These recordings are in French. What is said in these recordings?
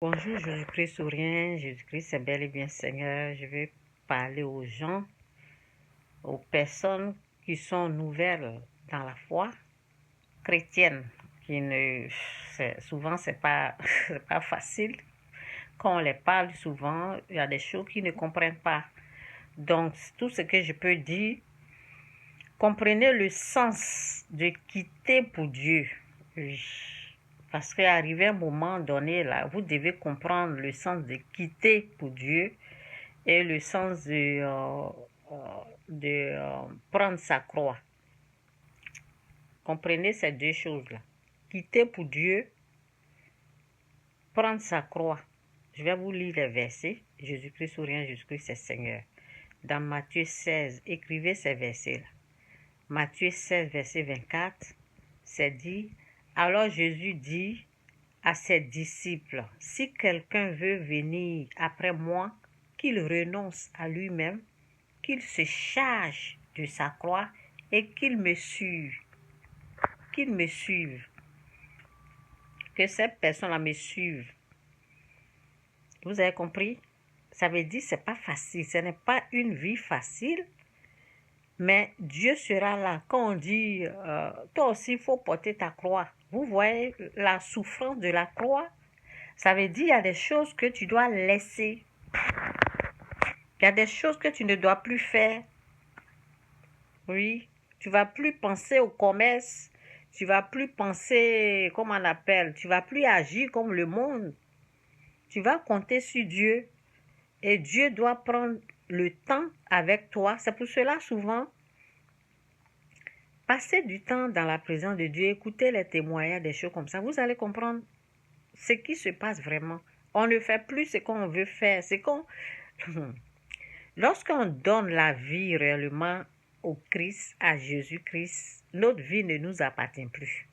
Bonjour, Jésus-Christ sourient, Jésus-Christ est bel et bien Seigneur. Je vais parler aux gens, aux personnes qui sont nouvelles dans la foi chrétienne, qui ne, souvent c'est pas, c'est pas facile. Quand on les parle souvent, il y a des choses qu'ils ne comprennent pas. Donc, tout ce que je peux dire, comprenez le sens de quitter pour Dieu. Oui. Parce qu'arrivé un moment donné, là, vous devez comprendre le sens de quitter pour Dieu et le sens de prendre sa croix. Comprenez ces deux choses-là. Quitter pour Dieu, prendre sa croix. Je vais vous lire les versets. Jésus-Christ sourient, Jésus-Christ est Seigneur. Dans Matthieu 16, écrivez ces versets-là. Matthieu 16, verset 24, c'est dit, alors Jésus dit à ses disciples, si quelqu'un veut venir après moi, qu'il renonce à lui-même, qu'il se charge de sa croix et qu'il me suive. Qu'il me suive. Que cette personne-là me suive. Vous avez compris? Ça veut dire que ce n'est pas facile. Ce n'est pas une vie facile. Mais Dieu sera là. Quand on dit, toi aussi, il faut porter ta croix. Vous voyez la souffrance de la croix? Ça veut dire qu'il y a des choses que tu dois laisser. Il y a des choses que tu ne dois plus faire. Oui, tu vas plus penser au commerce. Tu vas plus penser, comment on appelle, tu vas plus agir comme le monde. Tu vas compter sur Dieu. Et Dieu doit prendre le temps avec toi. C'est pour cela, souvent, passez du temps dans la présence de Dieu, écoutez les témoignages, des choses comme ça. Vous allez comprendre ce qui se passe vraiment. On ne fait plus ce qu'on veut faire. Lorsqu'on donne la vie réellement au Christ, à Jésus-Christ, notre vie ne nous appartient plus.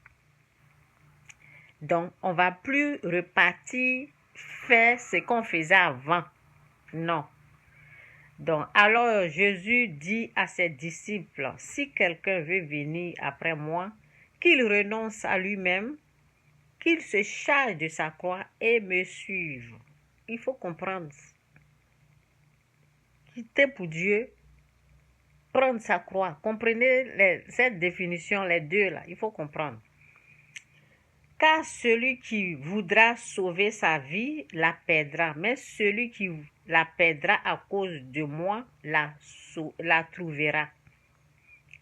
Donc, on ne va plus repartir faire ce qu'on faisait avant. Non. Donc, alors Jésus dit à ses disciples, si quelqu'un veut venir après moi, qu'il renonce à lui-même, qu'il se charge de sa croix et me suive. Il faut comprendre. Quitter pour Dieu, prendre sa croix. Comprenez cette définition, les deux là, il faut comprendre. Car celui qui voudra sauver sa vie la perdra, mais celui qui la perdra à cause de moi la trouvera.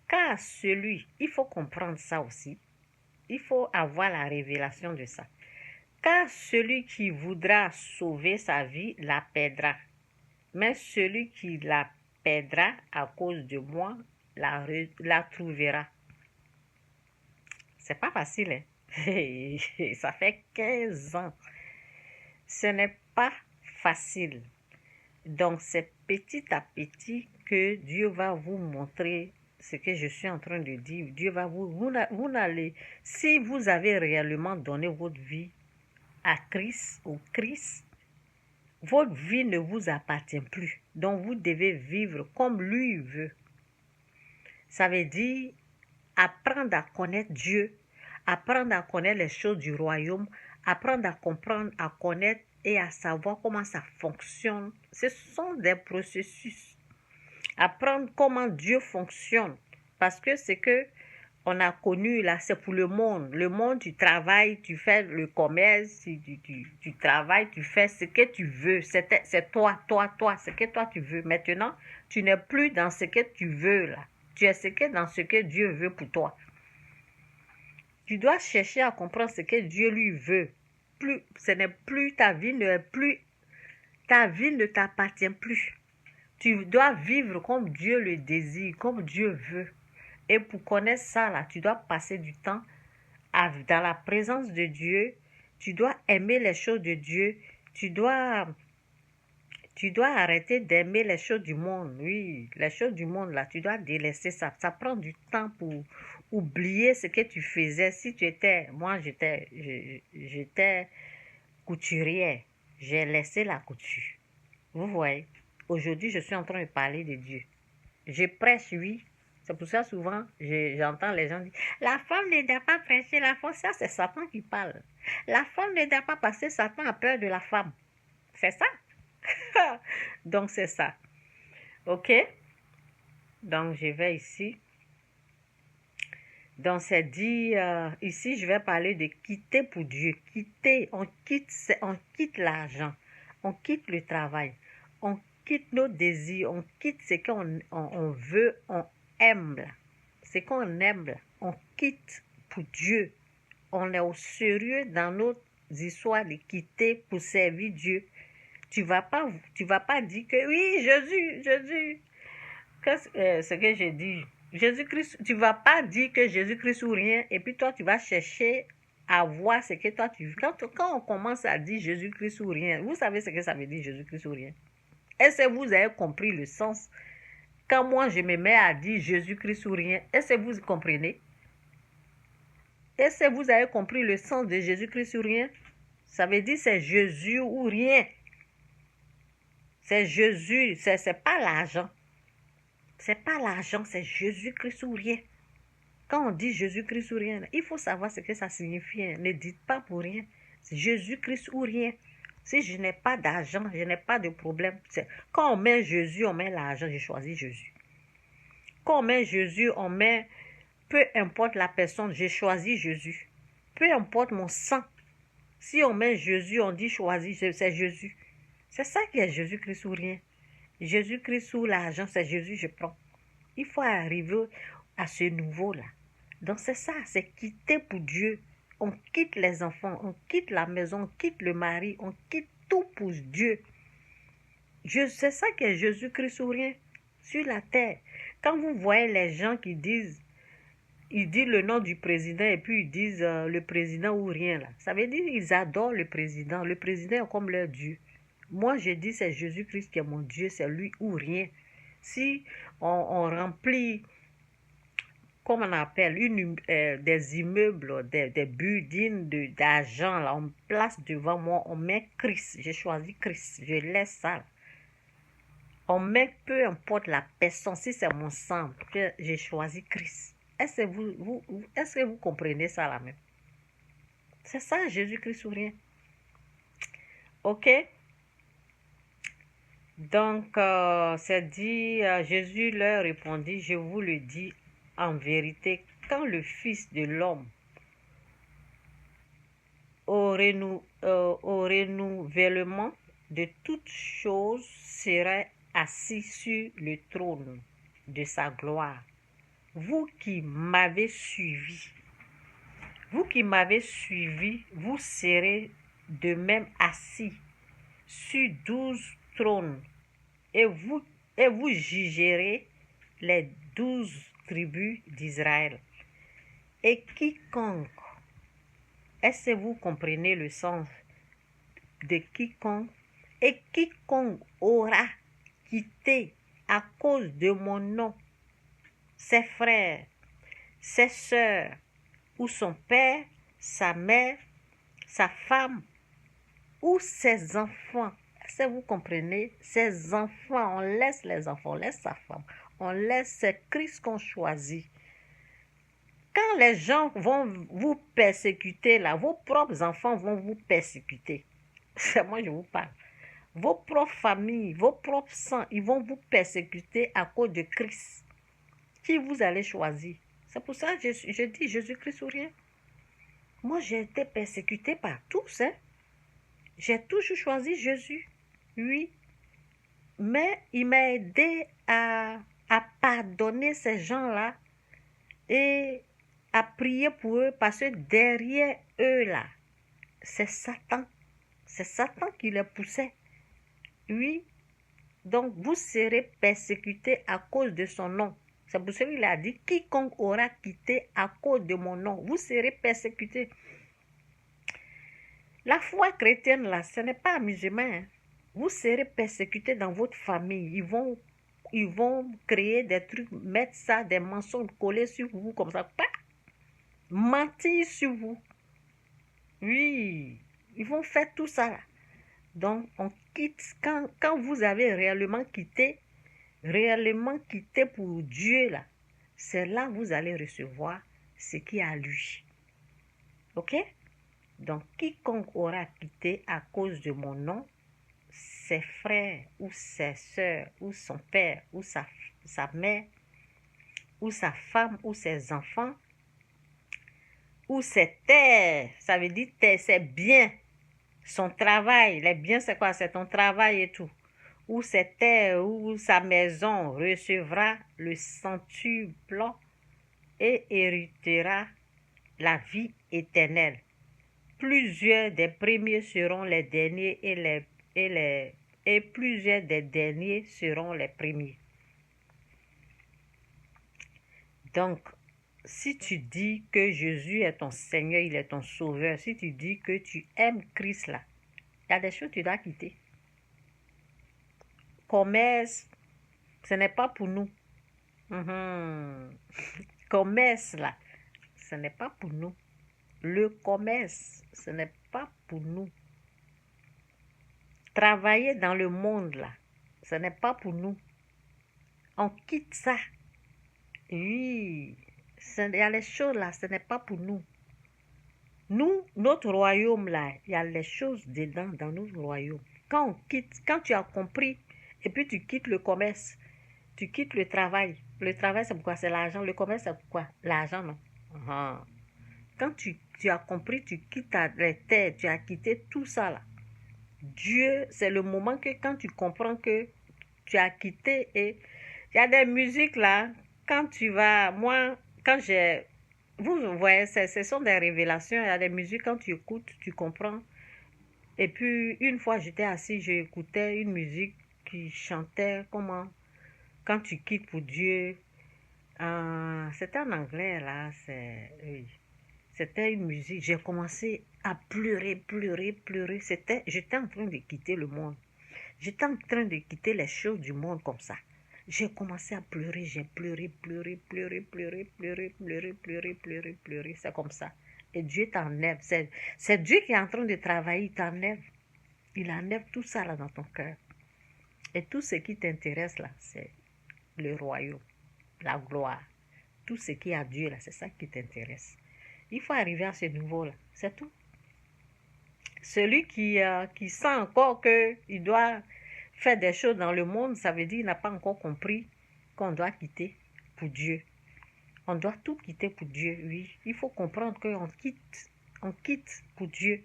Car celui, il faut comprendre ça aussi, il faut avoir la révélation de ça. Car celui qui voudra sauver sa vie la perdra, mais celui qui la perdra à cause de moi la trouvera. C'est pas facile, hein? Ça fait 15 ans. Ce n'est pas facile. Donc, c'est petit à petit que Dieu va vous montrer ce que je suis en train de dire. Dieu va vous n'allez, si vous avez réellement donné votre vie à Christ, au Christ, votre vie ne vous appartient plus. Donc, vous devez vivre comme lui veut. Ça veut dire apprendre à connaître Dieu, apprendre à connaître les choses du royaume, apprendre à comprendre, à connaître et à savoir comment ça fonctionne. Ce sont des processus. Apprendre comment Dieu fonctionne. Parce que c'est que on a connu là, c'est pour le monde. Le monde, tu travailles, tu fais le commerce, tu travailles, tu fais ce que tu veux. C'est toi, ce que toi tu veux. Maintenant, tu n'es plus dans ce que tu veux là. Tu es dans ce que Dieu veut pour toi. Tu dois chercher à comprendre ce que Dieu lui veut. Ce n'est plus ta vie, ta vie ne t'appartient plus. Tu dois vivre comme Dieu le désire, comme Dieu veut. Et pour connaître ça, là, tu dois passer du temps dans la présence de Dieu. Tu dois aimer les choses de Dieu. Tu dois arrêter d'aimer les choses du monde. Oui, les choses du monde, là, tu dois délaisser ça. Ça prend du temps pour oublier ce que tu faisais. Si tu étais... Moi, j'étais couturière. J'ai laissé la couture. Vous voyez, aujourd'hui, je suis en train de parler de Dieu. Je prêche, oui. C'est pour ça, souvent, j'entends les gens dire, la femme ne doit pas prêcher, la femme, ça, c'est Satan qui parle. La femme ne doit pas passer Satan a peur de la femme. C'est ça. Donc, c'est ça. OK? Donc, je vais ici. Donc, c'est dit, ici, je vais parler de quitter pour Dieu. Quitter, on quitte l'argent. On quitte le travail. On quitte nos désirs. On quitte ce qu'on veut, on aime. Ce qu'on aime, on quitte pour Dieu. On est au sérieux dans notre histoire de quitter pour servir Dieu. Tu vas pas dire que oui, Jésus, ce que j'ai dit, Jésus-Christ, tu vas pas dire que Jésus-Christ ou rien, et puis toi, tu vas chercher à voir ce que toi tu veux. Quand on commence à dire Jésus-Christ ou rien, vous savez ce que ça veut dire Jésus-Christ ou rien? Est-ce que vous avez compris le sens? Quand moi, je me mets à dire Jésus-Christ ou rien, est-ce que vous comprenez? Est-ce que vous avez compris le sens de Jésus-Christ ou rien? Ça veut dire c'est Jésus ou rien. C'est Jésus, c'est pas l'argent. C'est pas l'argent, c'est Jésus-Christ ou rien. Quand on dit Jésus-Christ ou rien, il faut savoir ce que ça signifie. Ne dites pas pour rien. C'est Jésus-Christ ou rien. Si je n'ai pas d'argent, je n'ai pas de problème. Quand on met Jésus, on met l'argent, j'ai choisi Jésus. Quand on met Jésus, on met, peu importe la personne, j'ai choisi Jésus. Peu importe mon sang. Si on met Jésus, on dit choisi, c'est Jésus. C'est ça qui est Jésus-Christ ou rien. Jésus-Christ ou l'argent, c'est Jésus, je prends. Il faut arriver à ce niveau-là. Donc c'est ça, c'est quitter pour Dieu. On quitte les enfants, on quitte la maison, on quitte le mari, on quitte tout pour Dieu. C'est ça qui est Jésus-Christ ou rien sur la terre. Quand vous voyez les gens qui disent, ils disent le nom du président et puis ils disent le président ou rien là. Ça veut dire qu'ils adorent le président. Le président est comme leur Dieu. Moi, je dis c'est Jésus-Christ qui est mon Dieu, c'est lui ou rien. Si on remplit, comme on appelle, des immeubles, des buildings d'argent, là, on place devant moi, on met Christ. J'ai choisi Christ, je laisse ça. On met peu importe la personne, si c'est mon sang, que j'ai choisi Christ. Est-ce que vous comprenez ça là même? C'est ça, Jésus-Christ ou rien. Ok? Donc, c'est dit, Jésus leur répondit, je vous le dis en vérité, quand le Fils de l'homme au renouvellement de toutes choses sera assis sur le trône de sa gloire. Vous qui m'avez suivi, vous serez de même assis sur 12 trônes et vous jugerez les 12 tribus d'Israël. Et quiconque, est-ce que vous comprenez le sens de quiconque? Et quiconque aura quitté à cause de mon nom ses frères, ses sœurs, ou son père, sa mère, sa femme, ou ses enfants. Est-ce que vous comprenez? Ses enfants, on laisse les enfants, on laisse sa femme, on laisse, c'est Christ qu'on choisit. Quand les gens vont vous persécuter, là, vos propres enfants vont vous persécuter. C'est moi, je vous parle. Vos propres familles, vos propres sangs, ils vont vous persécuter à cause de Christ. Qui vous allez choisir? C'est pour ça que je dis Jésus-Christ ou rien. Moi, j'ai été persécutée par tous. Hein. J'ai toujours choisi Jésus. Oui. Mais il m'a aidé à pardonner ces gens-là et à prier pour eux parce que derrière eux, là, c'est Satan. C'est Satan qui les poussait. Oui. Donc, vous serez persécutés à cause de son nom. C'est pour ça qu'il a dit, quiconque aura quitté à cause de mon nom, vous serez persécutés. La foi chrétienne, là, ce n'est pas amusement. Hein. Vous serez persécutés dans votre famille. Ils vont créer des trucs, mettre ça, des mensonges collés sur vous comme ça. Mentir sur vous. Oui, ils vont faire tout ça. Là. Donc, on quitte, quand vous avez réellement quitté pour Dieu, là, c'est là que vous allez recevoir ce qui est à lui. Ok? Donc, quiconque aura quitté à cause de mon nom ses frères ou ses sœurs ou son père ou sa mère ou sa femme ou ses enfants ou ses terres, ça veut dire terre, ses biens, son travail. Les biens, c'est quoi? C'est ton travail et tout. Ou ses terres ou sa maison recevra le centuple et héritera la vie éternelle. Plusieurs des premiers seront les derniers et plusieurs des derniers seront les premiers. Donc, si tu dis que Jésus est ton Seigneur, il est ton Sauveur, si tu dis que tu aimes Christ là, il y a des choses que tu dois quitter. Commerce, ce n'est pas pour nous. Commerce là, ce n'est pas pour nous. Le commerce, ce n'est pas pour nous. Travailler dans le monde là, ce n'est pas pour nous. On quitte ça. Oui, il y a les choses là, ce n'est pas pour nous. Nous, notre royaume là, il y a les choses dedans dans notre royaume. Quand on quitte, quand tu as compris, et puis tu quittes le commerce, tu quittes le travail. Le travail, c'est pourquoi? C'est l'argent. Le commerce, c'est pourquoi? L'argent, non. Quand tu as compris, tu quittes les terres, tu as quitté tout ça là. Dieu, c'est le moment que quand tu comprends que tu as quitté, et il y a des musiques là, quand tu vas, moi, quand j'ai, vous voyez, ce sont des révélations, il y a des musiques, quand tu écoutes, tu comprends. Et puis, une fois, j'étais assis, j'écoutais une musique qui chantait comment, quand tu quittes pour Dieu, c'était en anglais là, oui. C'était une musique, j'ai commencé à pleurer. J'étais en train de quitter le monde. J'étais en train de quitter les choses du monde comme ça. J'ai commencé à pleurer, j'ai pleuré. C'est comme ça. Et Dieu t'enlève. C'est Dieu qui est en train de travailler, il t'enlève. Il enlève tout ça là dans ton cœur. Et tout ce qui t'intéresse là, c'est le royaume, la gloire. Tout ce qui est à Dieu là, c'est ça qui t'intéresse. Il faut arriver à ce niveau-là, c'est tout. Celui qui sent encore qu'il doit faire des choses dans le monde, ça veut dire qu'il n'a pas encore compris qu'on doit quitter pour Dieu. On doit tout quitter pour Dieu, oui. Il faut comprendre qu'on quitte pour Dieu.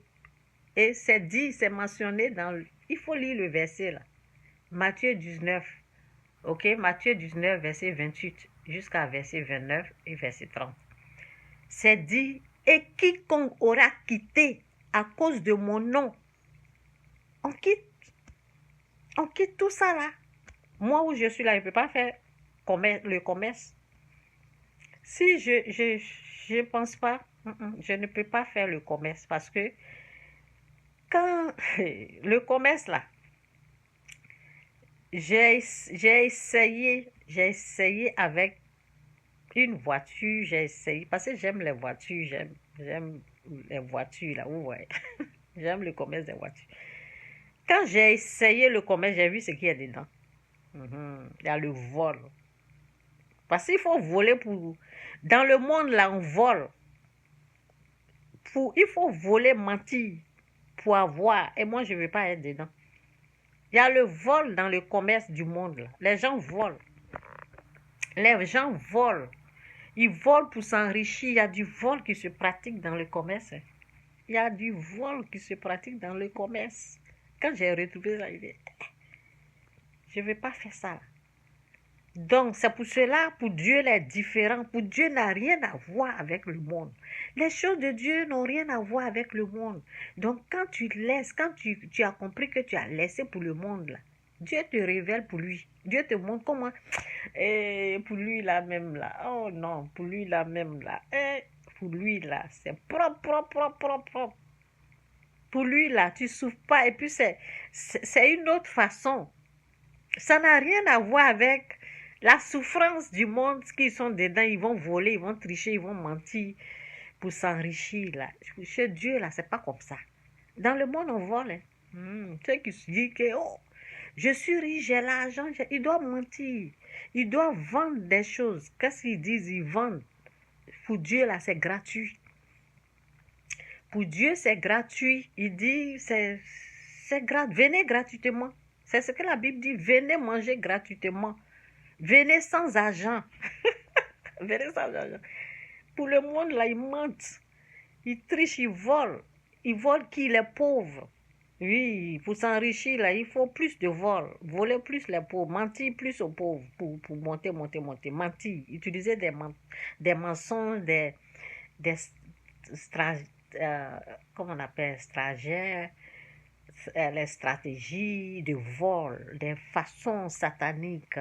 Et c'est dit, c'est mentionné dans... Il faut lire le verset là. Matthieu 19. Ok, Matthieu 19, verset 28 jusqu'à verset 29 et verset 30. C'est dit, et quiconque aura quitté à cause de mon nom, on quitte tout ça là. Moi où je suis là, je ne peux pas faire le commerce. Si je pense pas, je ne peux pas faire le commerce parce que quand le commerce là, j'ai essayé avec une voiture, j'ai essayé, parce que j'aime les voitures, j'aime les voitures là, vous voyez. J'aime le commerce des voitures. Quand j'ai essayé le commerce, j'ai vu ce qu'il y a dedans. Il y a le vol. Parce qu'il faut voler pour... Dans le monde là, on vole. Il faut voler, mentir pour avoir. Et moi, je ne veux pas être dedans. Il y a le vol dans le commerce du monde là. Les gens volent. Les gens volent. Ils volent pour s'enrichir. Il y a du vol qui se pratique dans le commerce. Il y a du vol qui se pratique dans le commerce. Quand j'ai retrouvé ça, je ne vais pas faire ça. Donc, c'est pour cela, pour Dieu, il est différent. Pour Dieu n'a rien à voir avec le monde. Les choses de Dieu n'ont rien à voir avec le monde. Donc, quand tu laisses, quand tu as compris que tu as laissé pour le monde, là, Dieu te révèle pour lui. Dieu te montre comment. Et pour lui, là même, là. Oh non, pour lui, là même, là. Et pour lui, là, c'est propre. Pour lui, là, tu ne souffres pas. Et puis, c'est une autre façon. Ça n'a rien à voir avec la souffrance du monde. Qui sont dedans, ils vont voler, ils vont tricher, ils vont mentir pour s'enrichir, là. Chez Dieu, là, c'est pas comme ça. Dans le monde, on vole. Ceux qui se disent que, oh, je suis riche, j'ai l'argent. Ils doivent mentir. Ils doivent vendre des choses. Qu'est-ce qu'ils disent? Ils vendent. Pour Dieu, là, c'est gratuit. Pour Dieu, c'est gratuit. Il dit, venez gratuitement. C'est ce que la Bible dit, venez manger gratuitement. Venez sans argent. Venez sans argent. Pour le monde, là, ils mentent. Ils trichent, ils volent. Ils volent qui? Les pauvres. Oui, pour s'enrichir, là, il faut plus de vol. Voler plus les pauvres. Mentir plus aux pauvres pour monter. Mentir. Utiliser des mensonges, des comment on appelle, stratagèmes, les stratégies de vol, des façons sataniques.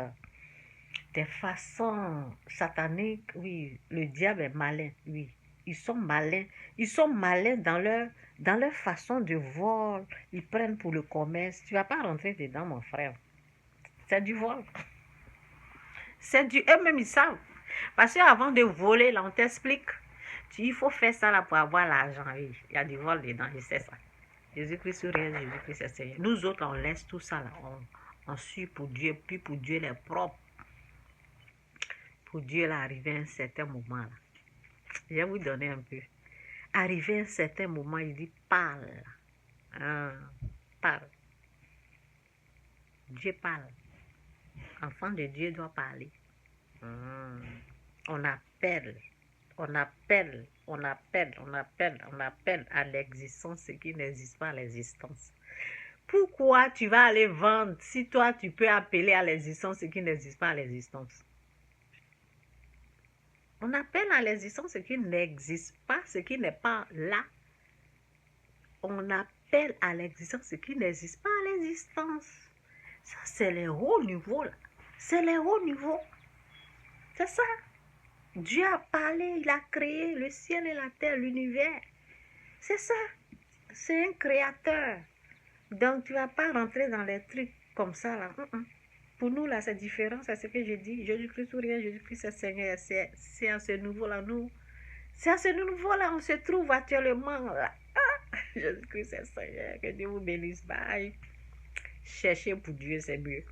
Des façons sataniques, oui. Le diable est malin, oui. Ils sont malins. Ils sont malins dans leur façon de vol. Ils prennent pour le commerce. Tu ne vas pas rentrer dedans, mon frère. C'est du vol. Eux-mêmes, ils savent. Parce qu'avant de voler, là, on t'explique. Il faut faire ça là pour avoir l'argent. Oui. Il y a du vol dedans, je sais ça. Jésus-Christ sur rien, Jésus-Christ c'est Seigneur. Nous autres, on laisse tout ça là. On suit pour Dieu, puis pour Dieu les propres. Pour Dieu, là, arrivé à un certain moment, là. Je vais vous donner un peu. Arrivé à un certain moment, il dit, parle. Parle. Dieu parle. Enfant de Dieu doit parler. On appelle à l'existence ce qui n'existe pas à l'existence. Pourquoi tu vas aller vendre si toi tu peux appeler à l'existence ce qui n'existe pas à l'existence? On appelle à l'existence ce qui n'existe pas, ce qui n'est pas là. On appelle à l'existence ce qui n'existe pas à l'existence. Ça, c'est les hauts niveaux, là. C'est les hauts niveaux. C'est ça. Dieu a parlé, il a créé le ciel et la terre, l'univers. C'est ça. C'est un créateur. Donc, tu ne vas pas rentrer dans les trucs comme ça, là. Pour nous, là, c'est différent, c'est ce que je dis. Jésus-Christ ou rien, Jésus-Christ c'est Seigneur. C'est à ce niveau-là, nous. C'est à ce niveau-là, on se trouve actuellement, là. Jésus-Christ c'est Seigneur. Que Dieu vous bénisse. Bye. Cherchez pour Dieu, c'est mieux.